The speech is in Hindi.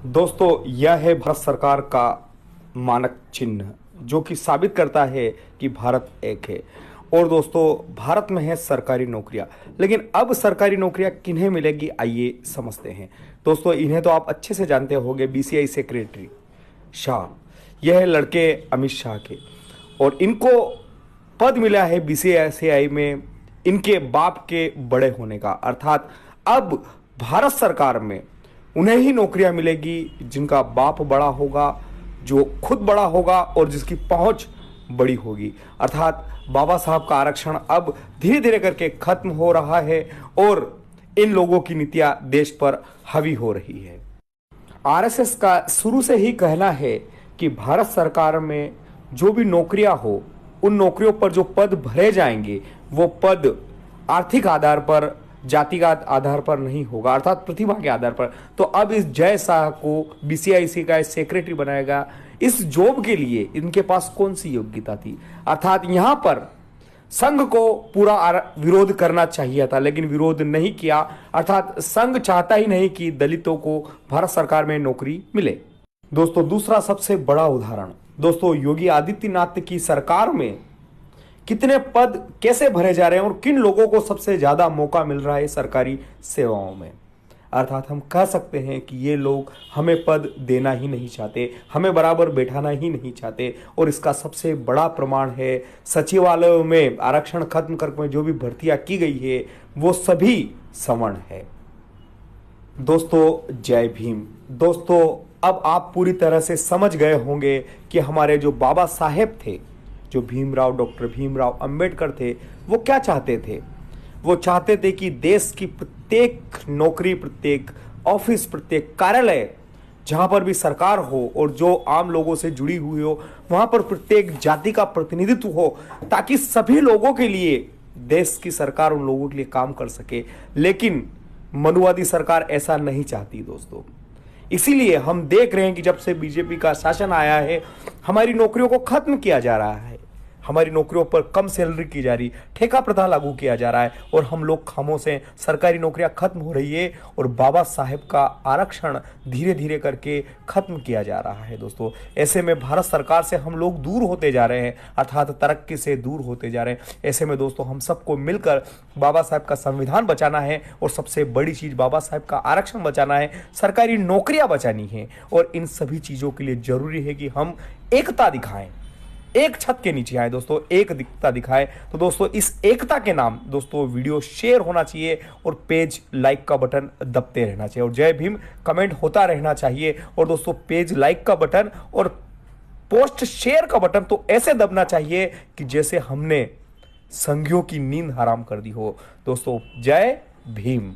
दोस्तों, यह है भारत सरकार का मानक चिन्ह जो कि साबित करता है कि भारत एक है। और दोस्तों, भारत में है सरकारी नौकरियां, लेकिन अब सरकारी नौकरियां किन्हें मिलेगी, आइए समझते हैं। दोस्तों, इन्हें तो आप अच्छे से जानते होंगे, बीसीआई सेक्रेटरी शाह, यह है लड़के अमित शाह के। और इनको पद मिला है बीसीसीआई में इनके बाप के बड़े होने का, अर्थात अब भारत सरकार में उन्हें ही नौकरियां मिलेगी जिनका बाप बड़ा होगा, जो खुद बड़ा होगा और जिसकी पहुंच बड़ी होगी। अर्थात बाबा साहब का आरक्षण अब धीरे धीरे करके खत्म हो रहा है और इन लोगों की नीतियां देश पर हावी हो रही है। आरएसएस का शुरू से ही कहना है कि भारत सरकार में जो भी नौकरियां हो, उन नौकरियों पर जो पद भरे जाएंगे वो पद आर्थिक आधार पर, जातिगत आधार पर नहीं होगा, अर्थात प्रतिभा के आधार पर। तो अब इस जय शाह को बीसीआईसी का सेक्रेटरी बनाएगा। इस जॉब के लिए इनके पास कौन सी योग्यता थी? अर्थात यहां पर संघ को पूरा विरोध करना चाहिए था, लेकिन विरोध नहीं किया। अर्थात संघ चाहता ही नहीं कि दलितों को भारत सरकार में नौकरी मिले। दोस्तों, दूसरा सबसे बड़ा उदाहरण, दोस्तों योगी आदित्यनाथ की सरकार में कितने पद कैसे भरे जा रहे हैं और किन लोगों को सबसे ज्यादा मौका मिल रहा है सरकारी सेवाओं में। अर्थात हम कह सकते हैं कि ये लोग हमें पद देना ही नहीं चाहते, हमें बराबर बैठाना ही नहीं चाहते। और इसका सबसे बड़ा प्रमाण है सचिवालयों में आरक्षण खत्म करके जो भी भर्तियां की गई है वो सभी सवर्ण है। दोस्तों, जय भीम। दोस्तों, अब आप पूरी तरह से समझ गए होंगे कि हमारे जो बाबा साहेब थे, जो डॉक्टर भीमराव अंबेडकर थे, वो क्या चाहते थे? वो चाहते थे कि देश की प्रत्येक नौकरी, प्रत्येक ऑफिस, प्रत्येक कार्यालय जहां पर भी सरकार हो और जो आम लोगों से जुड़ी हुई हो, वहां पर प्रत्येक जाति का प्रतिनिधित्व हो, ताकि सभी लोगों के लिए देश की सरकार उन लोगों के लिए काम कर सके। लेकिन मनुवादी सरकार ऐसा नहीं चाहती दोस्तों। इसीलिए हम देख रहे हैं कि जब से बीजेपी का शासन आया है, हमारी नौकरियों को खत्म किया जा रहा है, हमारी नौकरियों पर कम सैलरी की जा रही, ठेका प्रथा लागू किया जा रहा है और हम लोग खामोश हैं। सरकारी नौकरियां खत्म हो रही है और बाबा साहेब का आरक्षण धीरे धीरे करके खत्म किया जा रहा है। दोस्तों, ऐसे में भारत सरकार से हम लोग दूर होते जा रहे हैं, अर्थात तरक्की से दूर होते जा रहे हैं। ऐसे में दोस्तों, हम सबको मिलकर बाबा साहेब का संविधान बचाना है और सबसे बड़ी चीज बाबा साहेब का आरक्षण बचाना है, सरकारी नौकरियां बचानी है। और इन सभी चीजों के लिए जरूरी है कि हम एकता दिखाएं, एक छत के नीचे आए दोस्तों, एक दिखता दिखाए। तो दोस्तों, इस एकता के नाम दोस्तों वीडियो शेयर होना चाहिए और पेज लाइक का बटन दबते रहना चाहिए और जय भीम कमेंट होता रहना चाहिए। और दोस्तों, पेज लाइक का बटन और पोस्ट शेयर का बटन तो ऐसे दबना चाहिए कि जैसे हमने संघियों की नींद हराम कर दी हो। दोस्तों, जय भीम।